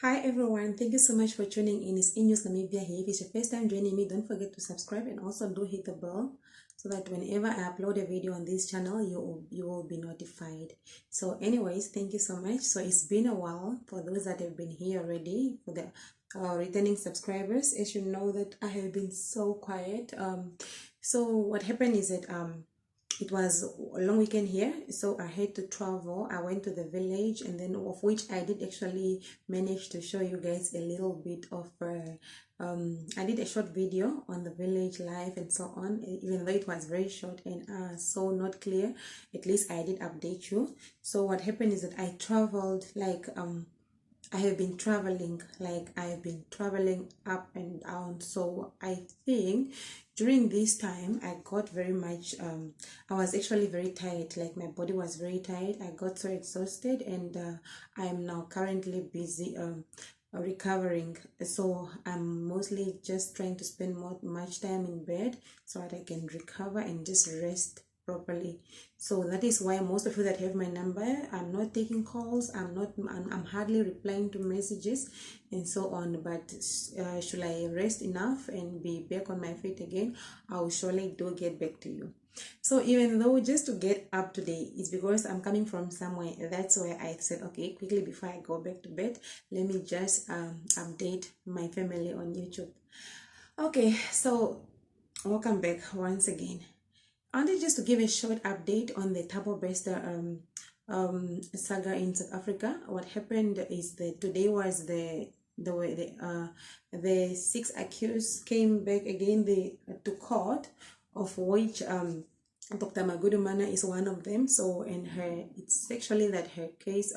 Hi everyone, thank you so much for tuning in. It's News Namibia here. If it's your first time joining me, don't forget to subscribe and also do hit the bell so that whenever I upload a video on this channel, you will be notified. So anyways, thank you so much. So it's been a while for those that have been here already, for the returning subscribers. As you know that I have been so quiet. So what happened is that it was a long weekend here, so I had to travel. I went to the village, and then of which I did actually manage to show you guys a little bit of I did a short video on the village life and so on, even though it was very short and so not clear. At least I did update you. So what happened is that I traveled like I have been traveling up and down. So I think during this time I got very much I was actually very tired, like my body was very tired. I got so exhausted, and I am now currently busy recovering. So I'm mostly just trying to spend much time in bed so that I can recover and just rest properly. So that is why most of you that have my number, I'm not taking calls, I'm hardly replying to messages and so on. But should I rest enough and be back on my feet again, I will surely do get back to you. So even though just to get up today, it's because I'm coming from somewhere. That's why I said, okay, quickly before I go back to bed, let me just update my family on YouTube. Okay, so welcome back once again. I wanted just to give a short update on the Thabo saga in South Africa. What happened is that today was the six accused came back again to court, of which Dr. Magudumana is one of them. So, and it's actually that her case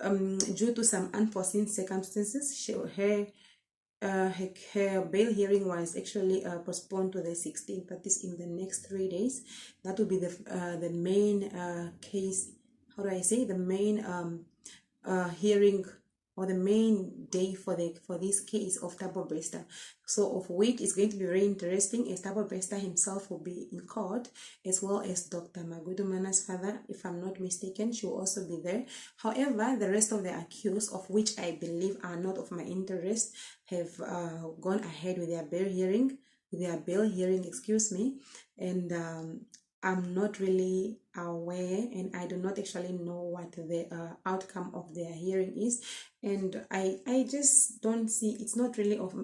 due to some unforeseen circumstances, her bail hearing was actually postponed to the 16th, that is in the next 3 days. That will be the main case, how do I say, the main hearing, or the main day for this case of Thabo. So of which is going to be very interesting, as Thabo himself will be in court, as well as Dr. Magudumana's father, if I'm not mistaken. She will also be there. However, the rest of the accused, of which I believe are not of my interest, have gone ahead with their bail hearing, excuse me. And I'm not really aware, and I do not actually know what the outcome of their hearing is, and I just don't see, it's not really of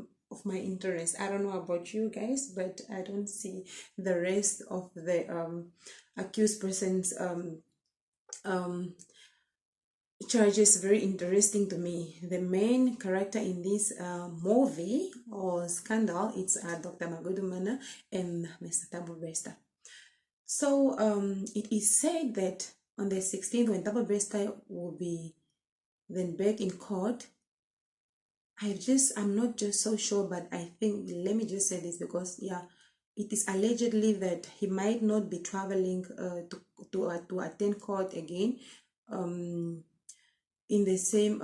my interest. I don't know about you guys, but I don't see the rest of the accused person's charges very interesting to me. The main character in this movie or scandal, it's Dr. Magudumana and Mr. Thabo. So it is said that on the 16th, when Thabo will be then back in court, I'm not just so sure, but I think, let me just say this, because yeah, it is allegedly that he might not be traveling to attend court again in the same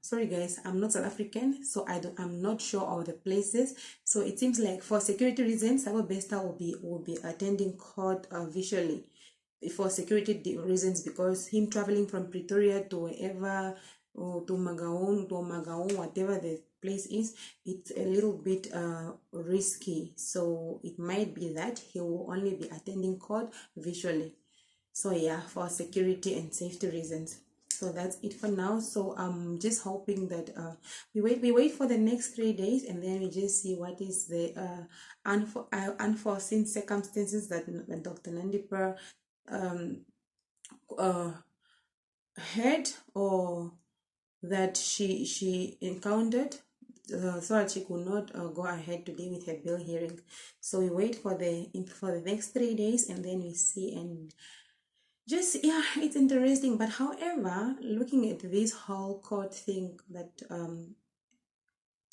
sorry guys, I'm not South African, so I'm not sure of the places. So it seems like for security reasons, Thabo will be attending court visually for security reasons, because him traveling from Pretoria to wherever, or to Magaung, whatever the place is, it's a little bit risky. So it might be that he will only be attending court visually. So yeah, for security and safety reasons. So that's it for now. So I'm just hoping that we wait for the next 3 days, and then we just see what is the unforeseen circumstances that Dr. Nandipha had, or that she encountered, so that she could not go ahead today with her bail hearing. So we wait for the next 3 days, and then we see, and just yeah, it's interesting. But however, looking at this whole court thing, that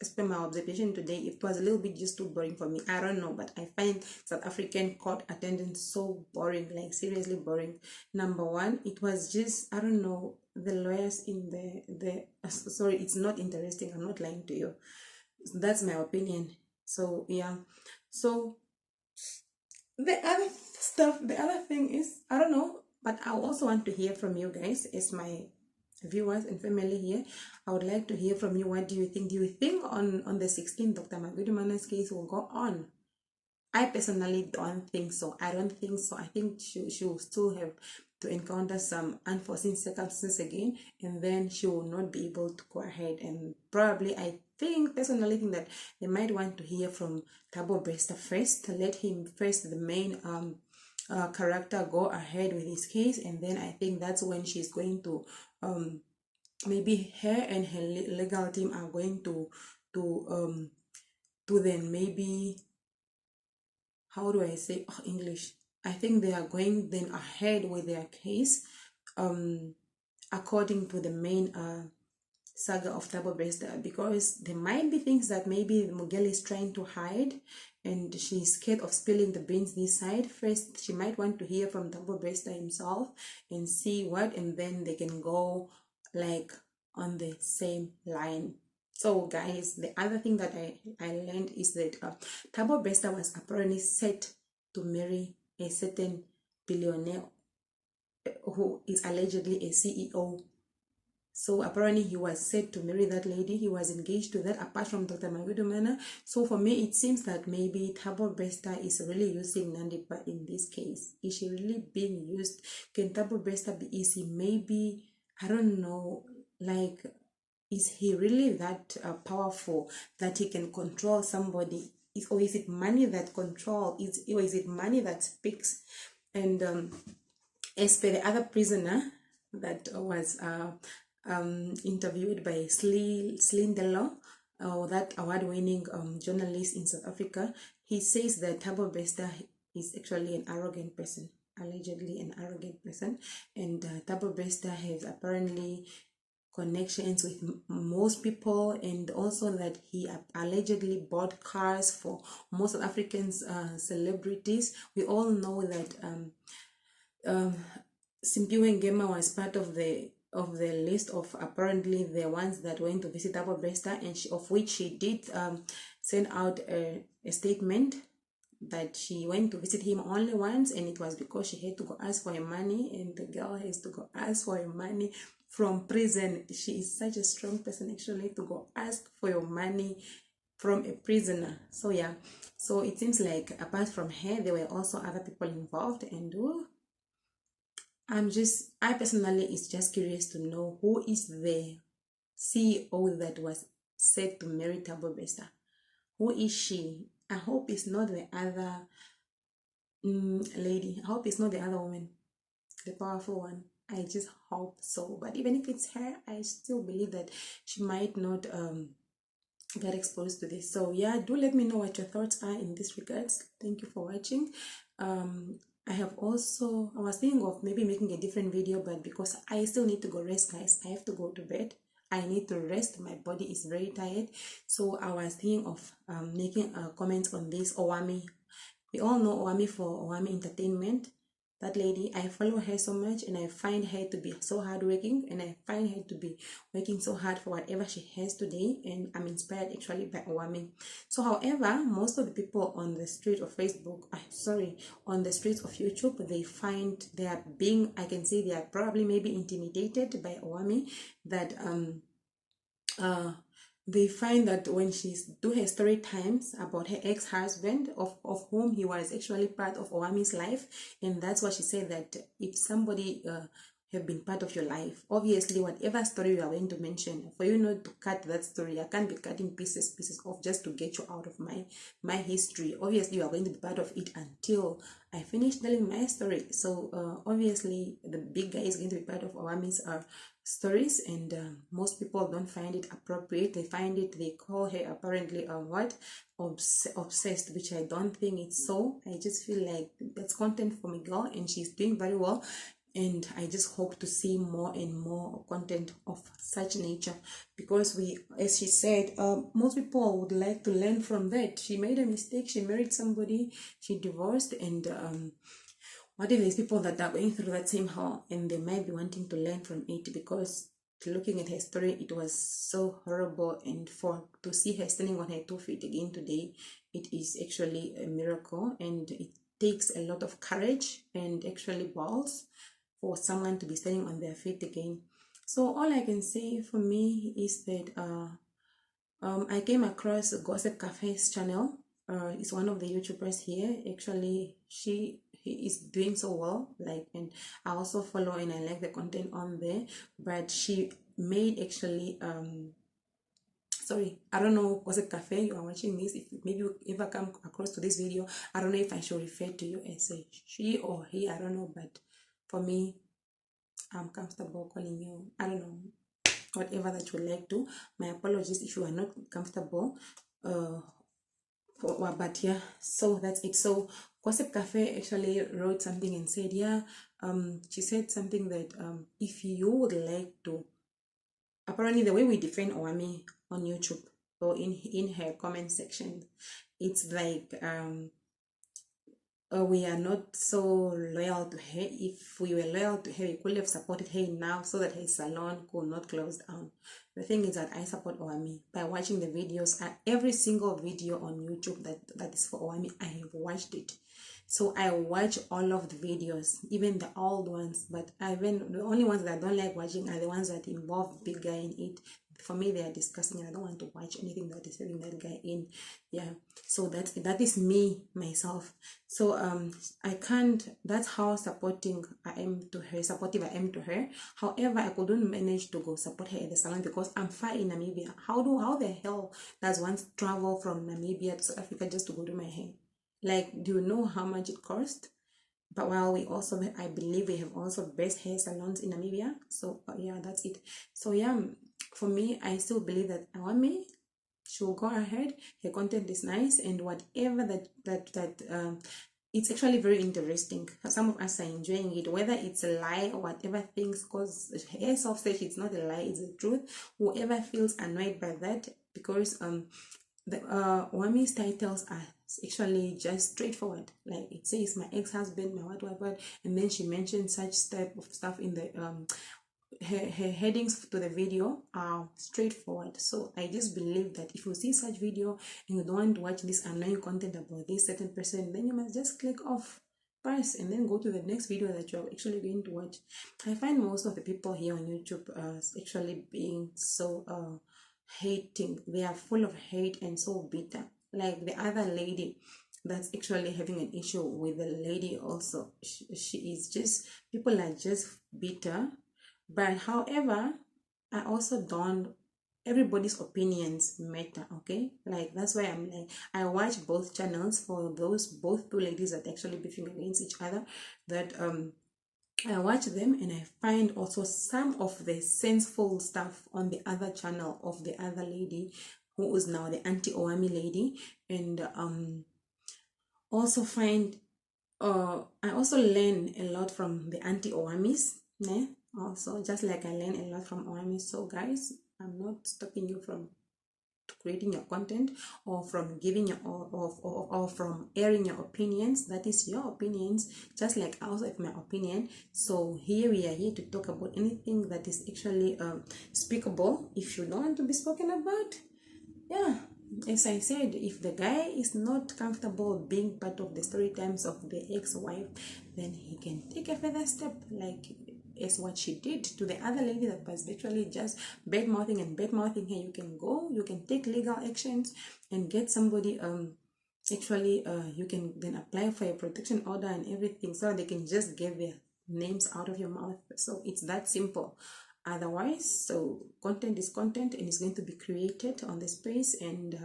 as per my observation today, it was a little bit just too boring for me. I don't know, but I find South African court attendance so boring, like seriously boring. Number one, it was just, I don't know, the lawyers in the sorry, it's not interesting, I'm not lying to you, that's my opinion. So yeah, so the other thing is, I don't know, but I also want to hear from you guys as viewers and family here, I would like to hear from you. What do you think? Do you think on the 16th Dr. Magudumana's case will go on? I personally don't think so. I don't think so. I think she will still have to encounter some unforeseen circumstances again, and then she will not be able to go ahead. And probably, I think, personally think that they might want to hear from Thabo Bester first. Let him first, the main character, go ahead with his case, and then I think that's when she's going to maybe her and her legal team are going to then maybe, how do I say English? I think they are going then ahead with their case, according to the main saga of Thabo Bester, because there might be things that maybe Mugel is trying to hide, and she's scared of spilling the beans this side. First, she might want to hear from Thabo Bester himself and see what, and then they can go like on the same line. So guys, the other thing that I learned is that Thabo Bester was apparently set to marry a certain billionaire who is allegedly a CEO. So apparently he was set to marry that lady. He was engaged to that, apart from Dr. Magudumana. So for me, it seems that maybe Thabo Bester is really using Nandipha in this case. Is she really being used? Can Thabo Bester be easy? Maybe, I don't know, like, is he really that powerful that he can control somebody? Or is it money that control? Or is it money that speaks? And as per the other prisoner that was interviewed by Slindelo, that award-winning journalist in South Africa, he says that Thabo Bester is actually an arrogant person, allegedly an arrogant person, and Thabo Bester has apparently connections with most people, and also that he allegedly bought cars for most South African celebrities. We all know that Simpiwe Ngema was part of the list of apparently the ones that went to visit Thabo Bester, and of which she did send out a statement that she went to visit him only once, and it was because she had to go ask for her money, and the girl has to go ask for her money from prison. She is such a strong person, actually, to go ask for your money from a prisoner. So yeah, so it seems like apart from her, there were also other people involved, and I personally is just curious to know who is the CEO that was said to marry Thabo Bester. Who is she? I hope it's not the other lady. I hope it's not the other woman, the powerful one. I just hope so. But even if it's her, I still believe that she might not get exposed to this. So yeah, do let me know what your thoughts are in this regards. Thank you for watching. I was thinking of maybe making a different video, but because I still need to go rest, guys, I have to go to bed. I need to rest. My body is very tired. So I was thinking of making a comment on this Owami. We all know Owami for Owami Entertainment. That lady, I follow her so much, and I find her to be so hardworking, and I find her to be working so hard for whatever she has today, and I'm inspired actually by Owami. So however, most of the people on the street of Facebook, on the streets of YouTube, I can say they are probably maybe intimidated by Owami, that they find that when she's do her story times about her ex-husband, of whom he was actually part of Owami's life, and that's what she said, that if somebody have been part of your life, obviously whatever story you are going to mention, for you not to cut that story, I can't be cutting pieces off just to get you out of my history. Obviously you are going to be part of it until I finish telling my story. So obviously the big guy is going to be part of Owami's stories, and most people don't find it appropriate. They call her apparently obsessed, which I don't think it's so. I just feel like that's content for my girl, and she's doing very well, and I just hope to see more and more content of such nature, because as she said, most people would like to learn from that. She made a mistake, she married somebody, she divorced, and what if there's people that are going through that same hell, and they might be wanting to learn from it, because looking at her story, it was so horrible, and to see her standing on her 2 feet again today, it is actually a miracle, and it takes a lot of courage and actually balls for someone to be standing on their feet again. So all I can say for me is that I came across Gossip Cafe's channel. It's one of the YouTubers here. Actually, he is doing so well. Like, and I also follow and I like the content on there. But she made actually sorry, I don't know, Gossip Cafe, you are watching this. If maybe you ever come across to this video, I don't know if I should refer to you as a she or he. I don't know, but for me, I'm comfortable calling you. I don't know, whatever that you like to. My apologies if you are not comfortable. Uh, but yeah, so that's it. So Gossip Cafe actually wrote something and said, yeah, she said something that if you would like to, apparently the way we defend Owami on YouTube or in her comment section, it's like we are not so loyal to her. If we were loyal to her, we could have supported her now so that her salon could not close down. The thing is that I support Owami by watching the videos. Every single video on YouTube that is for Owami, I have watched it. So I watch all of the videos, even the old ones. But the only ones that I don't like watching are the ones that involve big guy in it. For me, they are disgusting, and I don't want to watch anything that is having that guy in. Yeah, so that is me myself. So I can't. That's how supportive I am to her. However, I couldn't manage to go support her at the salon because I'm far in Namibia. How the hell does one travel from Namibia to South Africa just to go do my hair? Like, do you know how much it cost? But while we also, I believe we have also best hair salons in Namibia. So yeah, that's it. So yeah, for me, I still believe that Awami, she'll go ahead. Her content is nice, and whatever that it's actually very interesting. Some of us are enjoying it, whether it's a lie or whatever things. Because her self says it's not a lie, it's the truth. Whoever feels annoyed by that, because the Wami's titles are actually just straightforward. Like it says my ex-husband, my what, and then she mentioned such type of stuff in the her headings to the video are straightforward. So I just believe that if you see such video and you don't want to watch this annoying content about this certain person, then you must just click off first and then go to the next video that you're actually going to watch. I find most of the people here on YouTube actually being so hating. They are full of hate and so bitter. Like the other lady that's actually having an issue with the lady also. She is just, people are just bitter. But however, I also don't, everybody's opinions matter, okay? Like that's why I'm like, I watch both channels for those both two ladies that actually beefing against each other, that I watch them and I find also some of the senseful stuff on the other channel of the other lady who is now the anti-Owami lady, and also find I also learn a lot from the anti-Owamis, né? Also, just like I learn a lot from Owami. So guys, I'm not stopping you from creating your content or from giving your or from airing your opinions. That is your opinions, just like I also have my opinion. So here we are here to talk about anything that is actually speakable. If you don't want to be spoken about, yeah, as I said, if the guy is not comfortable being part of the story times of the ex-wife, then he can take a further step, like as what she did to the other lady that was literally just bad-mouthing and bad-mouthing her. You can go, you can take legal actions and get somebody actually you can then apply for a protection order and everything, so they can just get their names out of your mouth. So it's that simple. Otherwise, so content is content and it's going to be created on the space, and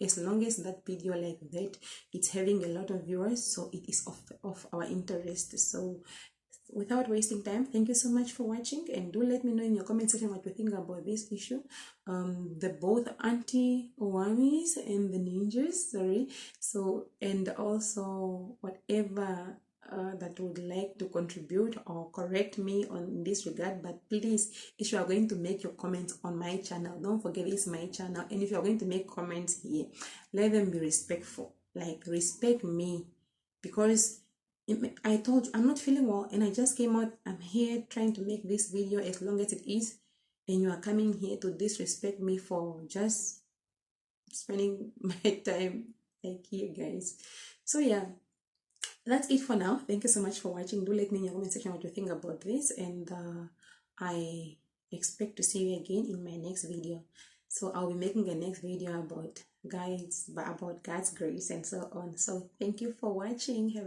as long as that video like that, it's having a lot of viewers, so it is of our interest. So without wasting time, thank you so much for watching, and do let me know in your comment section what you think about this issue, the both anti-Owamis and the Nunjus, sorry. So, and also whatever that would like to contribute or correct me on this regard. But please, if you are going to make your comments on my channel, don't forget it's my channel, and if you are going to make comments here, let them be respectful. Like, respect me, because I told you I'm not feeling well and I just came out. I'm here trying to make this video as long as it is, and you are coming here to disrespect me for just spending my time like here, guys. So yeah, that's it for now. Thank you so much for watching. Do let me in your comment section what you think about this, and I expect to see you again in my next video. So I'll be making a next video about God's grace and so on. So thank you for watching. Have